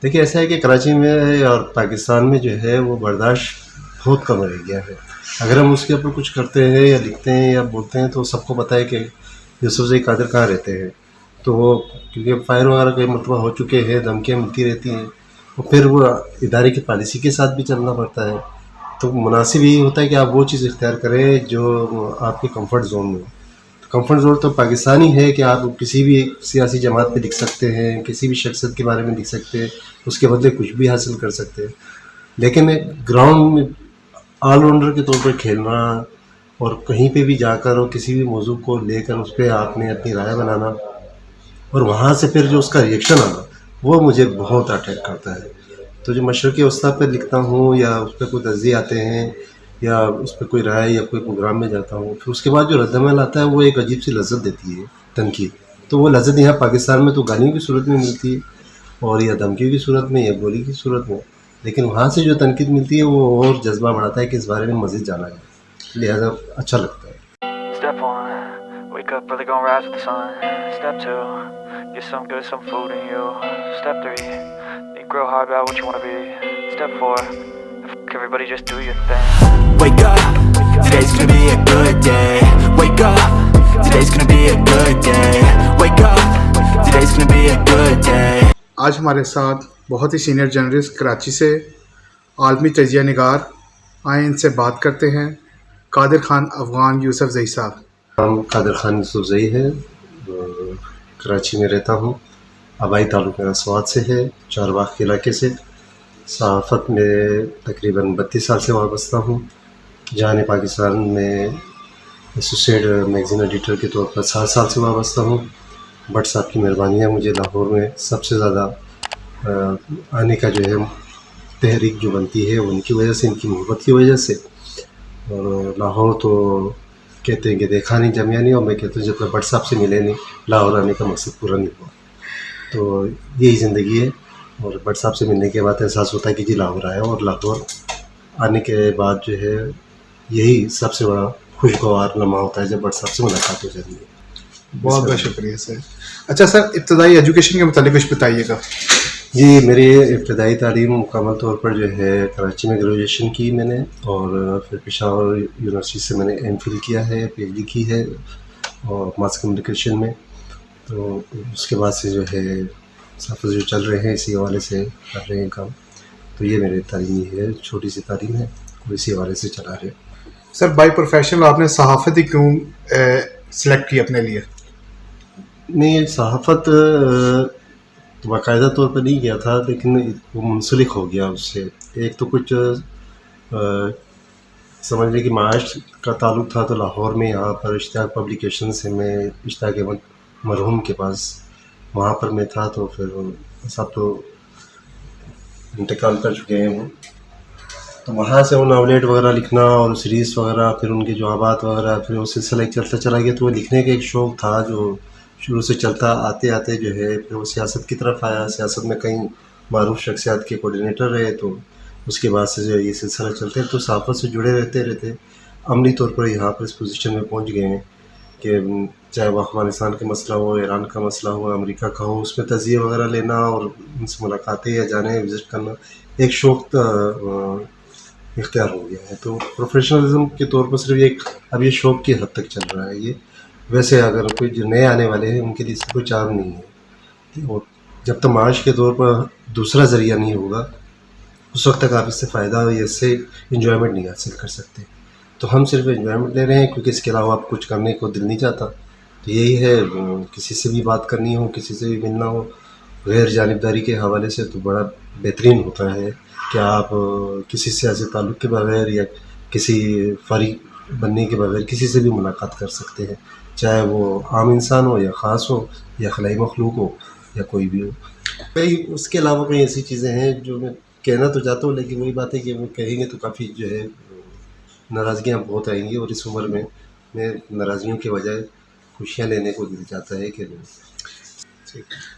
دیکھیے ایسا ہے کہ کراچی میں اور پاکستان میں جو ہے وہ برداشت بہت کم رہ گیا ہے. اگر ہم اس کے اوپر کچھ کرتے ہیں یا لکھتے ہیں یا بولتے ہیں تو سب کو پتہ ہے کہ یوسف زئی قادر کہاں رہتے ہیں. تو وہ کیونکہ فائر وغیرہ کئی مرتبہ ہو چکے ہیں، دھمکیاں ملتی رہتی ہیں، اور پھر وہ ادارے کی پالیسی کے ساتھ بھی چلنا پڑتا ہے. تو مناسب یہی ہوتا ہے کہ آپ وہ چیز اختیار کریں جو آپ کے کمفرٹ زون میں ہو. کمفرٹ زون تو پاکستانی ہے کہ آپ کسی بھی سیاسی جماعت پہ لکھ سکتے ہیں، کسی بھی شخصیت کے بارے میں لکھ سکتے ہیں، اس کے بدلے کچھ بھی حاصل کر سکتے ہیں. لیکن گراؤنڈ میں آل راؤنڈر کے طور پر کھیلنا اور کہیں پہ بھی جا کر اور کسی بھی موضوع کو لے کر اس پہ آپ نے اپنی رائے بنانا اور وہاں سے پھر جو اس کا ریئیکشن آنا، وہ مجھے بہت اٹریکٹ کرتا ہے. تو جو مشرقی وسطیٰ پہ لکھتا ہوں یا اس پہ کوئی تجزیے آتے ہیں یا اس پہ کوئی رائے یا کوئی پروگرام میں جاتا ہوں، پھر اس کے بعد جو رد عمل آتا ہے وہ ایک عجیب سی لذت دیتی ہے، تنقید. تو وہ لذت یہاں پاکستان میں تو گالیوں کی صورت میں ملتی ہے اور یا دھمکیوں کی صورت میں یا گولی کی صورت میں، لیکن وہاں سے جو تنقید ملتی ہے وہ اور جذبہ بڑھاتا ہے کہ اس بارے میں مزید جانا جائے، لہٰذا اچھا لگتا ہے. Step one, wake up early, gonna rise with the sun. Step two, get some good, some food in you. Step three, think real hard about what you wanna be. Step four, everybody just do your thing. Wake up, today's gonna be a good day. Wake up, today's gonna be a good day. Wake up, today's gonna be a good day. آج ہمارے ساتھ بہت ہی senior journalist Karachi سے عالمی تجزیہ نگار آئیں، ان سے بات کرتے ہیں. قادر خان افغان یوسف زئی صاحب. نام قادر خان یوسف زئی ہے، کراچی میں رہتا ہوں. آبائی تعلق میرا سوات سے ہے، چارباغ کے علاقے سے. صحافت میں تقریباً 32 سال سے وابستہ ہوں. جہان پاکستان میں ایسوسیٹ میگزین ایڈیٹر کے طور پر 7 سال سے وابستہ ہوں. بٹ صاحب کی مہربانی ہے، مجھے لاہور میں سب سے زیادہ آنے کا جو ہے تحریک جو بنتی ہے ان کی وجہ سے، ان کی محبت کی وجہ سے. اور لاہور تو کہتے ہیں کہ دیکھا نہیں جمیا نہیں، اور میں کہتا ہوں جب تک بٹ صاحب سے ملے نہیں لاہور آنے کا مقصد پورا نہیں ہوا. تو یہی زندگی ہے، اور بٹ صاحب سے ملنے کے بعد احساس ہوتا ہے کہ جی لاہور آیا، اور لاہور آنے کے بعد جو ہے یہی سب سے بڑا خوشگوار لمحہ ہوتا ہے جب بٹ صاحب سے ملاقات ہو جاتی ہے. بہت بہت شکریہ سر. اچھا سر، ابتدائی ایجوکیشن کے متعلق کچھ بتائیے گا. جی، میری ابتدائی تعلیم مکمل طور پر جو ہے کراچی میں گریجویشن کی میں نے، اور پھر پشاور یونیورسٹی سے میں نے ایم فل کیا ہے، پی ایچ ڈی کی ہے اور ماس کمیونیکیشن میں. تو اس کے بعد سے جو ہے صحافت جو چل رہے ہیں اسی حوالے سے کر رہے ہیں کام. تو یہ میری تعلیمی ہے، چھوٹی سی تعلیم ہے، اور اسی حوالے سے چلا رہے. سر بائی پروفیشنل آپ نے صحافت ہی کیوں سلیکٹ کی اپنے لیے؟ نہیں، صحافت باقاعدہ طور پر نہیں کیا تھا، لیکن وہ منسلک ہو گیا اس سے. ایک تو کچھ سمجھ لیں کہ معاش کا تعلق تھا، تو لاہور میں یہاں پر اشتیاق پبلیکیشن سے میں اشتیاق احمد مرحوم کے پاس وہاں پر میں تھا. تو پھر سب تو انتقال کر چکے ہیں وہ. تو وہاں سے وہ ناولیٹ وغیرہ لکھنا اور سیریز وغیرہ، پھر ان کے جوابات وغیرہ، پھر وہ سلسلہ ایک چلتا چلا گیا. تو وہ لکھنے کا ایک شوق تھا جو شروع سے چلتا آتے آتے جو ہے پھر وہ سیاست کی طرف آیا. سیاست میں کئی معروف شخصیات کے کوآرڈینیٹر رہے، تو اس کے بعد سے جو یہ سلسلہ چلتے ہیں. تو صحافت سے جڑے رہتے عملی طور پر یہاں پر اس پوزیشن میں پہنچ گئے ہیں کہ چاہے وہ افغانستان کا مسئلہ ہو، ایران کا مسئلہ ہو، امریکہ کا ہو، اس میں تجزیے وغیرہ لینا اور ان سے ملاقاتیں یا جانے وزٹ کرنا ایک شوق اختیار ہو گیا ہے. تو پروفیشنلزم کے طور پر صرف ایک اب یہ شوق کی حد تک چل رہا ہے. یہ ویسے اگر کوئی جو نئے آنے والے ہیں ان کے لیے اس سے کوئی چارم نہیں ہے. اور جب تک معاش کے طور پر دوسرا ذریعہ نہیں ہوگا اس وقت تک آپ اس سے فائدہ یا اس سے انجوائمنٹ نہیں حاصل کر سکتے. تو ہم صرف انجوائمنٹ لے رہے ہیں کیونکہ اس کے علاوہ آپ کچھ کرنے کو دل نہیں چاہتا. تو یہی ہے، کسی سے بھی بات کرنی ہو، کسی سے بھی ملنا ہو غیر جانبداری کے حوالے سے، تو بڑا بہترین ہوتا ہے کہ آپ کسی سیاسی تعلق کے بغیر یا کسی فریق بننے کے بغیر کسی سے بھی ملاقات کر سکتے ہیں، چاہے وہ عام انسان ہو یا خاص ہو یا خلائی مخلوق ہو یا کوئی بھی ہو. اس کے علاوہ کئی ایسی چیزیں ہیں جو میں کہنا تو چاہتا ہوں، لیکن وہی بات ہے کہ وہ کہیں گے تو کافی جو ہے ناراضگیاں بہت آئیں گی، اور اس عمر میں ناراضگیوں کے بجائے خوشیاں لینے کو دل چاہتا ہے کہ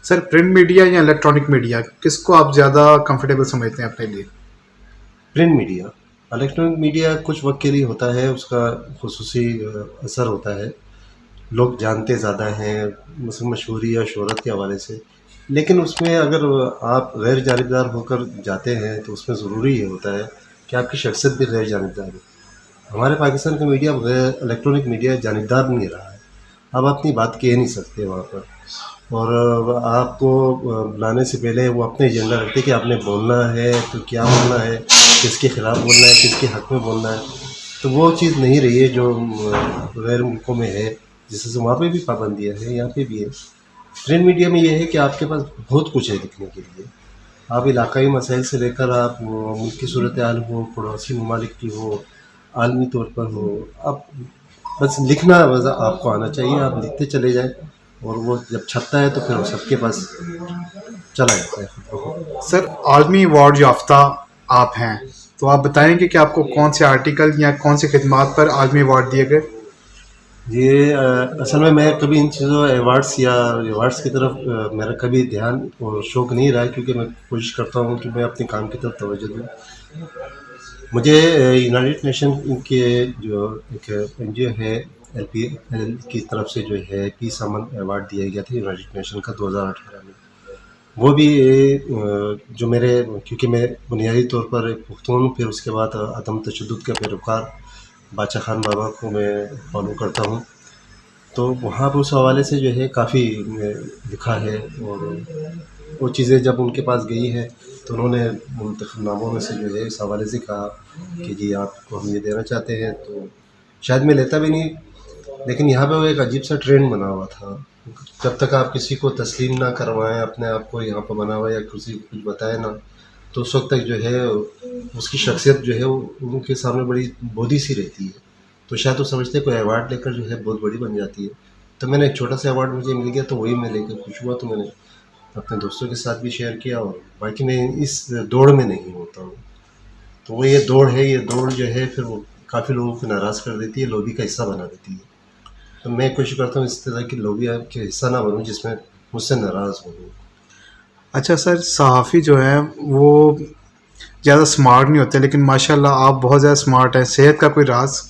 سر پرنٹ میڈیا یا الیکٹرانک میڈیا، کس کو آپ زیادہ کمفرٹیبل سمجھتے ہیں اپنے لیے؟ Print media. الیکٹرانک میڈیا کچھ وقت کے لیے ہوتا ہے، اس کا خصوصی اثر ہوتا ہے، لوگ جانتے زیادہ ہیں مثلا مشہوری یا شہرت کے حوالے سے. لیکن اس میں اگر آپ غیر جانبدار ہو کر جاتے ہیں تو اس میں ضروری یہ ہوتا ہے کہ آپ کی شخصیت بھی غیر جانبدار ہو. ہمارے پاکستان کا میڈیا اب غیر الیکٹرانک میڈیا جانبدار نہیں رہا ہے. آپ اپنی بات کہہ نہیں سکتے وہاں پر، اور آپ کو بلانے سے پہلے وہ اپنے ایجنڈا رکھتے کہ آپ نے بولنا ہے تو کیا بولنا ہے، کس کے خلاف بولنا ہے، کس کے حق میں بولنا ہے. تو وہ چیز نہیں رہی ہے جو غیر ملکوں میں ہے، جس سے وہاں پہ بھی پابندیاں ہیں، یہاں پہ بھی ہے. پرنٹ میڈیا میں یہ ہے کہ آپ کے پاس بہت کچھ ہے لکھنے کے لیے. آپ علاقائی مسائل سے لے کر آپ ملک کی صورتحال ہو، پڑوسی ممالک کی ہو، عالمی طور پر ہو، آپ بس لکھنا بس آپ کو آنا چاہیے. آپ لکھتے چلے جائیں اور وہ جب چھپتا ہے تو پھر وہ سب کے پاس چلا جاتا ہے. سر عالمی ایوارڈ یافتہ آپ ہیں، تو آپ بتائیں گے کہ آپ کو کون سے آرٹیکل یا کون سے خدمات پر عالمی ایوارڈ دیے گئے؟ یہ اصل میں کبھی ان چیزوں ایوارڈس کی طرف میرا کبھی دھیان اور شوق نہیں رہا ہے، کیونکہ میں کوشش کرتا ہوں کہ میں اپنے کام کی طرف توجہ دوں. مجھے یونائٹڈ نیشن کے جو ایک این جی او ہے LPL کی طرف سے جو ہے پیس امن ایوارڈ دیا گیا تھا یونائٹڈ نیشن کا 2018 میں. وہ بھی جو میرے، کیونکہ میں بنیادی طور پر ایک پختون ہوں، پھر اس کے بعد عدم تشدد کا پیروکار باچا خان بابا کو میں فالو کرتا ہوں، تو وہاں پہ اس حوالے سے جو ہے کافی لکھا ہے. اور وہ چیزیں جب ان کے پاس گئی ہے تو انہوں نے منتخب ناموں میں سے جو ہے اس حوالے سے کہا کہ جی آپ کو ہم یہ دینا چاہتے ہیں. تو شاید میں لیتا بھی نہیں، لیکن یہاں پہ وہ ایک عجیب سا ٹرینڈ بنا ہوا تھا. جب تک آپ کسی کو تسلیم نہ کروائیں اپنے آپ کو یہاں پہ بنا ہوا، یا کسی کو کچھ بتائیں نہ، تو اس وقت تک جو ہے اس کی شخصیت جو ہے وہ ان کے سامنے بڑی بودھی سی رہتی ہے. تو شاید وہ سمجھتے کوئی ایوارڈ لے کر جو ہے بہت بڑی بن جاتی ہے. تو میں نے ایک چھوٹا سا ایوارڈ مجھے مل گیا، تو وہی میں لے کے خوش ہوا. تو میں نے اپنے دوستوں کے ساتھ بھی شیئر کیا، اور باقی میں اس دوڑ میں نہیں ہوتا ہوں. تو وہ یہ دوڑ ہے، یہ دوڑ جو ہے پھر وہ کافی لوگوں کو ناراض کر دیتی ہے، لوبی کا حصہ بنا دیتی ہے. تو میں کوشش کرتا ہوں اس طرح کی لوبی کے حصہ نہ بنوں جس میں مجھ سے ناراض ہوں. اچھا سر، صحافی جو ہیں وہ زیادہ سمارٹ نہیں ہوتے، لیکن ماشاء اللہ آپ بہت زیادہ سمارٹ ہیں. صحت کا کوئی راز؟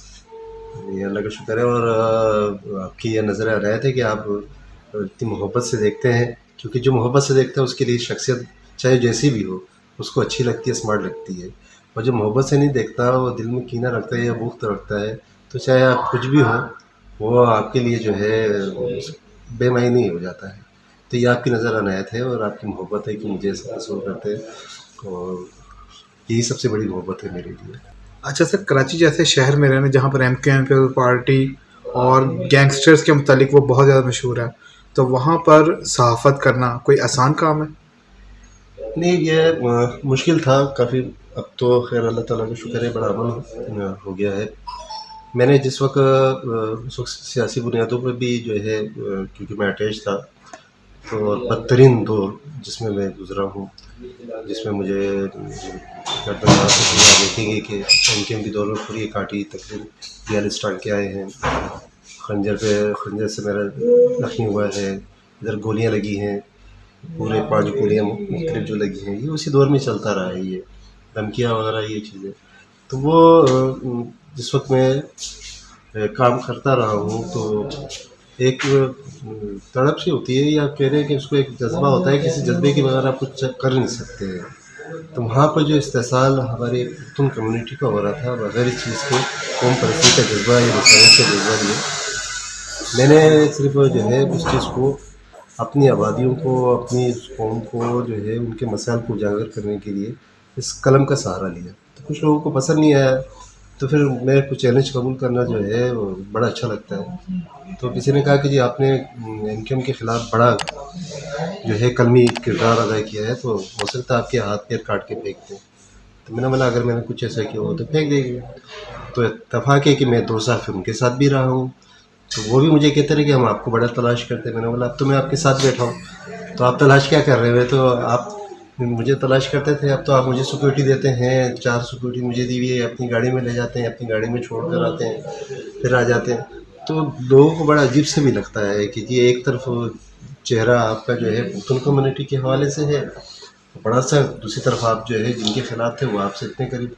یہ اللہ کا شکر ہے، اور آپ کی یہ نظر رہا ہے کہ آپ اتنی محبت سے دیکھتے ہیں، کیونکہ جو محبت سے دیکھتا ہے اس کے لیے شخصیت چاہے جیسی بھی ہو اس کو اچھی لگتی ہے، اسمارٹ لگتی ہے. اور جو محبت سے نہیں دیکھتا، وہ دل میں کینہ رکھتا ہے یا بغض رکھتا ہے، تو چاہے آپ کچھ بھی ہو وہ آپ کے لیے جو ہے بے معنی ہو جاتا ہے. تو یہ آپ کی نظر عنایت ہے اور آپ کی محبت ہے کہ مجھے ایسا تصور کرتے ہیں، اور یہی سب سے بڑی محبت ہے میرے لیے. اچھا سر، کراچی جیسے شہر میں رہنا جہاں پر MKM پارٹی اور گینگسٹرز کے متعلق وہ بہت زیادہ مشہور ہے، تو وہاں پر صحافت کرنا کوئی آسان کام ہے؟ نہیں، یہ مشکل تھا کافی. اب تو خیر اللہ تعالیٰ کا شکر ہے بڑا امن ہو گیا ہے. میں نے جس وقت اس وقت سیاسی بنیادوں پہ بھی جو ہے کیونکہ میں اٹیچ تھا، تو بدترین دور جس میں میں گزرا ہوں، جس میں مجھے گردنگار سے دیکھیں گے کہ MKM کی دور میں پوری کاٹی، تقریباً 42 ٹانکے آئے ہیں، خنجر سے میرا زخمی ہوا ہے، ادھر گولیاں لگی ہیں، پورے 5 گولیاں مختلف جو لگی ہیں. یہ اسی دور میں چلتا رہا ہے، یہ دھمکیاں وغیرہ یہ چیزیں. تو وہ جس وقت میں کام کرتا رہا ہوں تو ایک تڑپ سی ہوتی ہے، یا کہہ رہے ہیں کہ اس کو ایک جذبہ ہوتا ہے، کسی جذبے کے بغیر آپ کچھ کر نہیں سکتے ہیں. تو وہاں پر جو استحصال ہماری پختون کمیونٹی کا ہو رہا تھا، بغیر اس چیز کے قوم پرستی کا جذبہ یا رسالت کا جذبہ لیے، میں نے صرف جو ہے اس چیز کو اپنی آبادیوں کو، اپنی اس قوم کو جو ہے ان کے مسائل کو اجاگر کرنے کے لیے اس قلم کا سہارا لیا. تو کچھ لوگوں کو پسند نہیں آیا، تو پھر میرے کو چیلنج قبول کرنا جو ہے وہ بڑا اچھا لگتا ہے. تو کسی نے کہا کہ جی آپ نے MKM کے خلاف بڑا جو ہے قلمی کردار ادا کیا ہے، تو ہو سکتا ہے آپ کے ہاتھ پیر کاٹ کے پھینک دیں. تو میں نے بولا اگر میں نے کچھ ایسا کیا ہو تو پھینک دے گی. تو اتفاق ہے کہ میں 2 سال پھر ان کے ساتھ بھی رہا ہوں. تو وہ بھی مجھے کہتے رہے کہ ہم آپ کو بڑا تلاش کرتے ہیں. میں نے بولا اب تو میں آپ کے ساتھ بیٹھا ہوں، تو آپ تلاش کیا کر رہے ہوئے؟ تو آپ مجھے تلاش کرتے تھے، اب تو آپ مجھے سیکورٹی دیتے ہیں، 4 سیکورٹی مجھے دی ہوئی ہے، اپنی گاڑی میں لے جاتے ہیں، اپنی گاڑی میں چھوڑ کر آتے ہیں، پھر آ جاتے ہیں. تو لوگوں کو بڑا عجیب سے بھی لگتا ہے کہ جی ایک طرف چہرہ آپ کا جو ہے پختون کمیونٹی کے حوالے سے ہے بڑا سا، دوسری طرف آپ جو ہے جن کے خلاف تھے وہ آپ سے اتنے قریب.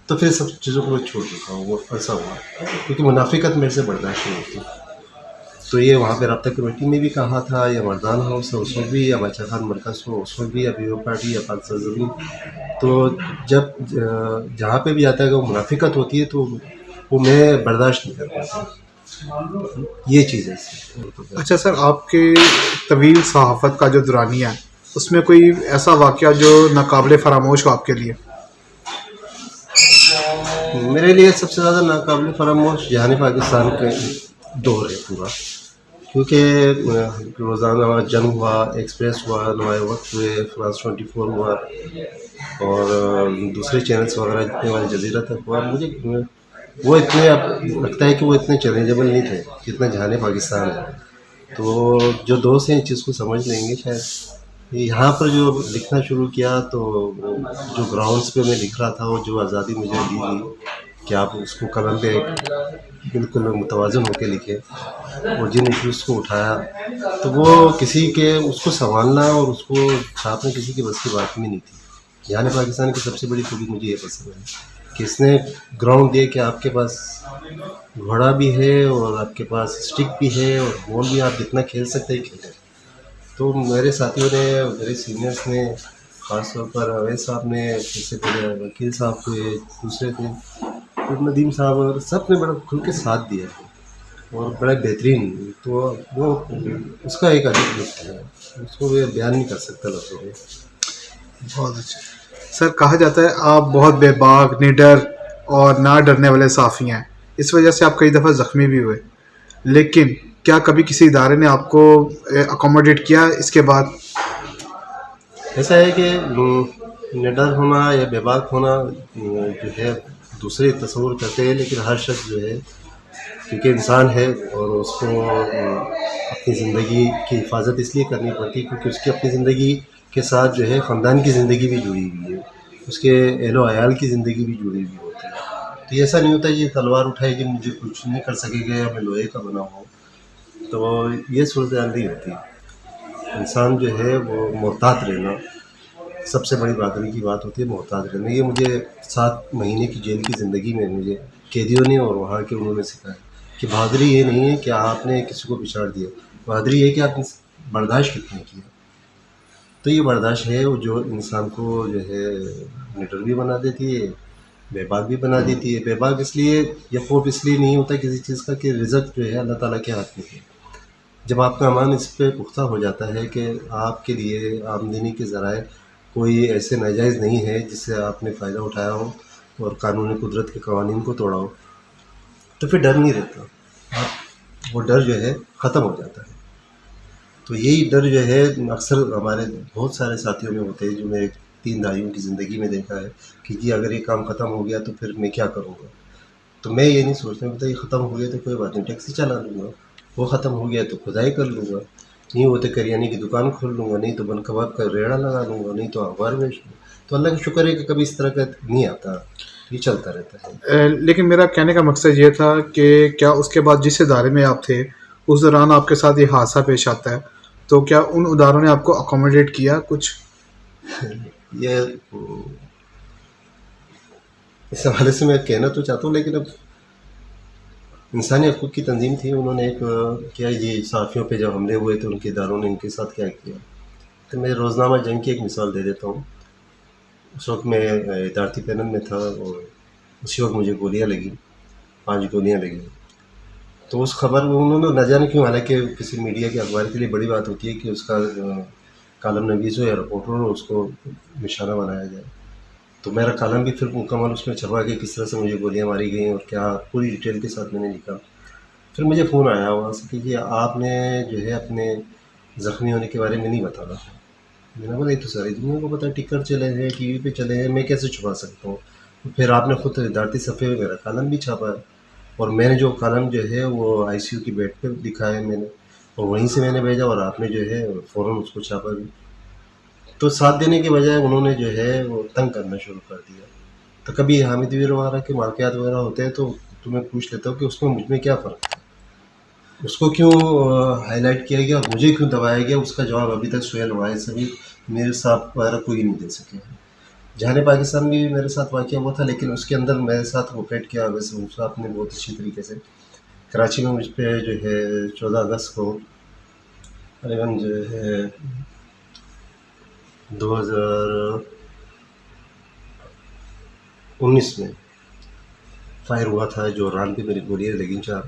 تو پھر سب چیزوں کو میں چھوڑ چکا ہوں، وہ ایسا ہوا کیونکہ منافقت میرے سے برداشت نہیں ہوتی. تو یہ وہاں پہ رابطہ کمیٹی میں بھی کہا تھا، یا مردان ہاؤس ہے اس وقت بھی، یا بادشاہ خان مرکز ہو اس وقت بھی، یا پیپلز پارٹی یا پاکستان زمین. تو جب جہاں پہ بھی آتا ہے کہ وہ منافقت ہوتی ہے تو وہ میں برداشت نہیں کر پاتا. یہ چیز ہے. اچھا سر، آپ کے طویل صحافت کا جو دورانیہ ہے اس میں کوئی ایسا واقعہ جو ناقابل فراموش ہو آپ کے لیے؟ میرے لیے سب سے زیادہ ناقابل فراموش جہان پاکستان کا دور ہے پورا، کیونکہ روزانہ جنگ ہوا، ایکسپریس ہوا، نمایاں وقت ہوئے، فرانس 24 ہوا، اور دوسرے چینلس وغیرہ جتنے والے جزیرہ تک ہوا. مجھے وہ اتنے اب لگتا ہے کہ وہ اتنے چیلنجیبل نہیں تھے جتنا جہان پاکستان ہے. تو جو دوست ہیں اس چیز کو سمجھ لیں گے شاید. یہاں پر جو لکھنا شروع کیا تو جو گراؤنڈس پہ میں لکھ رہا تھا، وہ جو آزادی مجھے دی گئی کہ آپ اس کو قلم پہ بالکل متوازن ہو کے لکھے، اور جن ایشوز کو اٹھایا تو وہ کسی کے اس کو سنبھالنا اور اس کو چھاپنا کسی کی بس کی بات میں نہیں تھی. جہان پاکستان کی سب سے بڑی خوبی مجھے یہ پسند ہے کہ اس نے گراؤنڈ دیا کہ آپ کے پاس گھوڑا بھی ہے اور آپ کے پاس اسٹک بھی ہے اور بال بھی آپ جتنا کھیل سکتے ہیں کھیلیں. تو میرے ساتھیوں نے، میرے سینئرس نے، خاص طور پر اویس صاحب نے، اس سے پہلے وکیل صاحب تھے، دوسرے تھے، اور ندیم صاحب، اور سب نے بڑا کھل کے ساتھ دیا اور بڑا بہترین. تو وہ اس کا ایک عجیب لطف ہے، اس کو میں بیان نہیں کر سکتا لفظوں میں. بہت اچھا سر. کہا جاتا ہے آپ بہت بے باک، نڈر اور نہ ڈرنے والے صحافی ہیں. اس وجہ سے آپ کئی دفعہ زخمی بھی ہوئے، لیکن کیا کبھی کسی ادارے نے آپ کو اکوموڈیٹ کیا اس کے بعد؟ ایسا ہے کہ نڈر ہونا یا بے باک ہونا جو ہے دوسرے تصور کرتے ہیں، لیکن ہر شخص جو ہے کیونکہ انسان ہے اور اس کو اپنی زندگی کی حفاظت اس لیے کرنی پڑتی ہے کیونکہ اس کی اپنی زندگی کے ساتھ جو ہے خاندان کی زندگی بھی جڑی ہوئی ہے، اس کے اہل و عیال کی زندگی بھی جڑی ہوئی ہوتی ہے. تو ایسا نہیں ہوتا یہ تلوار اٹھائے کہ مجھے کچھ نہیں کر سکے گا یا میں لوہے کا بنا ہوں، تو یہ صورتحال نہیں ہوتی. انسان جو ہے وہ محتاط رہنا سب سے بڑی بہادری کی بات ہوتی ہے، محتاط رہنا. یہ مجھے 7 مہینے کی جیل کی زندگی میں مجھے قیدیوں نے اور وہاں کے انہوں نے سکھایا کہ بہادری یہ نہیں ہے کہ آپ نے کسی کو پچھاڑ دیا، بہادری یہ ہے کہ آپ نے برداشت کتنا کیا. تو یہ برداشت ہے وہ جو انسان کو جو ہے نڈر بھی بنا دیتی ہے، بے باک بھی بنا دیتی ہے. بے باک اس لیے یا خوف اس لیے نہیں ہوتا کسی چیز کا کہ رزق جو ہے اللہ تعالیٰ کے ہاتھ میں ہے. جب آپ کا امان اس پہ پختہ ہو جاتا ہے کہ آپ کے لیے آمدنی کے ذرائع کوئی ایسے ناجائز نہیں ہے جس سے آپ نے فائدہ اٹھایا ہو اور قانونی قدرت کے قوانین کو توڑا ہو، تو پھر ڈر نہیں رہتا. وہ ڈر جو ہے ختم ہو جاتا ہے. تو یہی ڈر جو ہے اکثر ہمارے بہت سارے ساتھیوں میں ہوتے ہیں جو میں 3 دہائیوں کی زندگی میں دیکھا ہے کہ جی اگر یہ کام ختم ہو گیا تو پھر میں کیا کروں گا. تو میں یہ نہیں سوچتا کہ یہ ختم ہو گیا تو کوئی بات نہیں، ٹیکسی چلا لوں گا، وہ ختم ہو گیا تو کھدائی کر لوں گا، نہیں ہوتے کریانے کی دکان کھول لوں گا، نہیں تو بن کباب کا ریڑھا لگا لوں گا، نہیں تو اخبار بیچ لوں گا. تو اللہ کا شکر ہے کہ کبھی اس طرح کا نہیں آتا، یہ چلتا رہتا ہے. لیکن میرا کہنے کا مقصد یہ تھا کہ کیا اس کے بعد جس ادارے میں آپ تھے اس دوران آپ کے ساتھ یہ حادثہ پیش آتا ہے تو کیا ان اداروں نے آپ کو اکوموڈیٹ کیا کچھ؟ یہ اس حوالے سے میں کہنا تو چاہتا ہوں، لیکن اب انسانی حقوق کی تنظیم تھی، انہوں نے ایک کیا یہ صحافیوں پہ جب حملے ہوئے تو ان کے اداروں نے ان کے ساتھ کیا کیا. تو میں روزنامہ جنگ کی ایک مثال دے دیتا ہوں. اس وقت میں ادارتی پینل میں تھا اور اسی وقت مجھے گولیاں لگیں، 5 گولیاں لگیں. تو اس خبر میں انہوں نے نہ جانے کیوں، حالانکہ کسی میڈیا کے اخبار کے لیے بڑی بات ہوتی ہے کہ اس کا کالم نویس ہو یا رپورٹر ہو اس کو نشانہ بنایا جائے. تو میرا کالم بھی پھر مکمل اس میں چھپا کہ کس طرح سے مجھے گولیاں ماری گئیں اور کیا پوری ڈیٹیل کے ساتھ میں نے لکھا. پھر مجھے فون آیا وہاں سے کہ آپ نے جو ہے اپنے زخمی ہونے کے بارے میں نہیں بتانا. میں نے بولا یہ تو ساری دنیا کو پتا، ٹکر چلے ہیں، ٹی وی پہ چلے ہیں، میں کیسے چھپا سکتا ہوں. پھر آپ نے خود ادارتی صفحے میں میرا کالم بھی چھاپا ہے اور میں نے جو کالم جو ہے وہ ICU کی بیڈ پہ لکھا ہے میں نے، اور وہیں سے میں نے بھیجا اور آپ نے جو ہے فوراً اس کو چھاپا بھی. تو ساتھ دینے کے بجائے انہوں نے جو ہے وہ تنگ کرنا شروع کر دیا. تو کبھی حامد ویر وغیرہ کے واقعات وغیرہ ہوتے ہیں تو میں پوچھ لیتا ہوں کہ اس میں مجھ میں کیا فرق ہے، اس کو کیوں ہائی لائٹ کیا گیا، مجھے کیوں دبایا گیا. اس کا جواب ابھی تک سہیل واحد سے بھی میرے ساتھ وغیرہ کوئی نہیں دے سکے. جہان پاکستان میں بھی میرے ساتھ واقعہ ہوا تھا، لیکن اس کے اندر میرے ساتھ کوپریٹ کیا ویسے آپ نے بہت اچھی طریقے سے. کراچی میں مجھ پہ جو ہے 14 اگست کو تقریباً جو ہے 2019 میں فائر ہوا تھا، جو ران پہ میری گولیاں لگیں 4.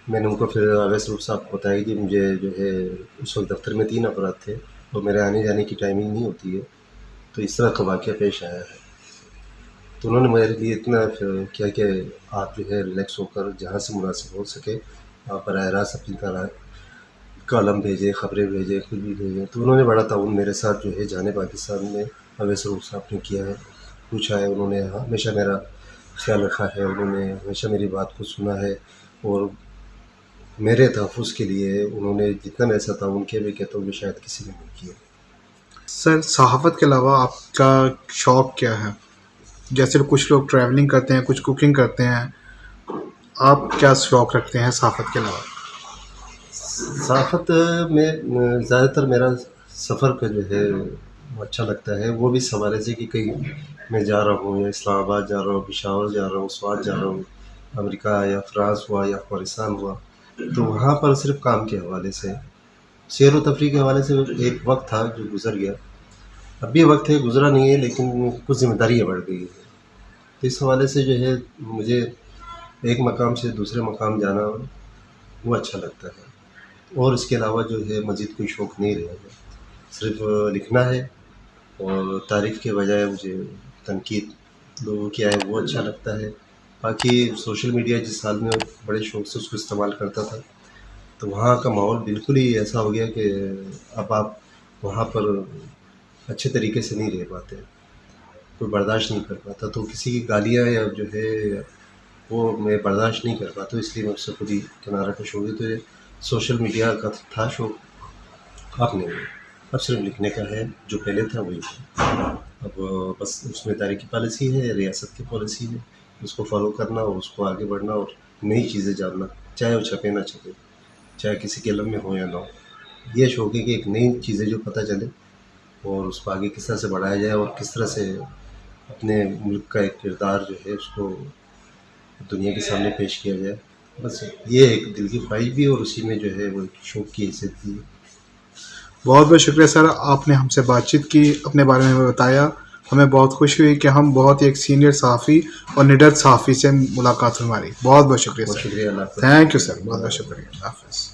میں نے ان کو پھر اویس روف صاحب کو بتایا کہ مجھے جو ہے اس وقت دفتر میں 3 افراد تھے اور میرے آنے جانے کی ٹائمنگ نہیں ہوتی ہے، تو اس طرح کا واقعہ پیش آیا ہے. تو انہوں نے میرے لیے اتنا پھر کیا کہ آپ جو ہے ریلیکس ہو کر جہاں سے مناسب ہو سکے آپ براہ راست اپنی طرح کالم بھیجے، خبریں بھیجے، کچھ بھی بھیجے. تو انہوں نے بڑا تعاون میرے ساتھ جو ہے جانے پاکستان میں اویس روف صاحب نے کیا ہے، پوچھا ہے. انہوں نے ہمیشہ میرا خیال رکھا ہے، انہوں نے ہمیشہ میری بات کو سنا ہے اور میرے تحفظ کے لیے انہوں نے جتنا میرے ساتھ تعاون کیا میں کہتا ہوں کہ شاید کسی نے نہیں کیا. سر صحافت کے علاوہ آپ کا شوق کیا ہے؟ جیسے کچھ لوگ ٹریولنگ کرتے ہیں، کچھ کوکنگ کرتے ہیں، آپ کیا شوق رکھتے ہیں صحافت کے علاوہ؟ صحافت میں زیادہ تر میرا سفر کا جو ہے وہ اچھا لگتا ہے، وہ بھی اس حوالے سے کہ کہیں میں جا رہا ہوں، یا اسلام آباد جا رہا ہوں، پشاور جا رہا ہوں، سوات جا رہا ہوں، امریکہ یا فرانس ہوا یا افغانستان ہوا، تو وہاں پر صرف کام کے حوالے سے، سیر و تفریح کے حوالے سے ایک وقت تھا جو گزر گیا. اب بھی وقت ہے، گزرا نہیں ہے، لیکن کچھ ذمہ داریاں بڑھ گئی ہیں. تو اس حوالے سے جو ہے مجھے ایک مقام سے دوسرے مقام جانا وہ اچھا لگتا ہے، اور اس کے علاوہ جو ہے مزید کوئی شوق نہیں رہا ہے. صرف لکھنا ہے، اور تعریف کے بجائے مجھے تنقید لوگوں کی آئے وہ اچھا لگتا ہے. باقی سوشل میڈیا جس حال میں بڑے شوق سے اس کو استعمال کرتا تھا، تو وہاں کا ماحول بالکل ہی ایسا ہو گیا کہ اب آپ وہاں پر اچھے طریقے سے نہیں رہ پاتے، کوئی برداشت نہیں کر پاتا. تو کسی کی گالیاں یا جو ہے وہ میں برداشت نہیں کر پاتا، اس لیے میں اس سے خود ہی کنارہ کش ہو گئی. تو یہ سوشل میڈیا کا تھا شوق، اب نہیں ہے، اب صرف لکھنے کا ہے. جو پہلے تھا وہی ہے. اب بس اس میں تاریخی پالیسی ہے، ریاست کی پالیسی ہے، اس کو فالو کرنا اور اس کو آگے بڑھنا اور نئی چیزیں جاننا، چاہے وہ چھپے نہ چھپے، چاہے کسی قلم میں ہو یا نہ ہو. یہ شوق ہے کہ ایک نئی چیزیں جو پتہ چلے اور اس کو آگے کس طرح سے بڑھایا جائے اور کس طرح سے اپنے ملک کا ایک کردار جو ہے اس کو دنیا کے سامنے پیش کیا جائے. بس یہ ایک دل کی خواہش بھی اور اسی میں جو ہے وہ شوق کی حیثیت بھی ہے. بہت بہت شکریہ سر، آپ نے ہم سے بات چیت کی، اپنے بارے میں ہمیں بتایا. ہمیں بہت خوشی ہوئی کہ ہم بہت ہی ایک سینئر صحافی اور نڈر صحافی سے ملاقات ہماری. بہت بہت شکریہ بہت سر. شکریہ. اللہ حافظ. تھینک یو سر، بہت بہت شکریہ. اللہ حافظ.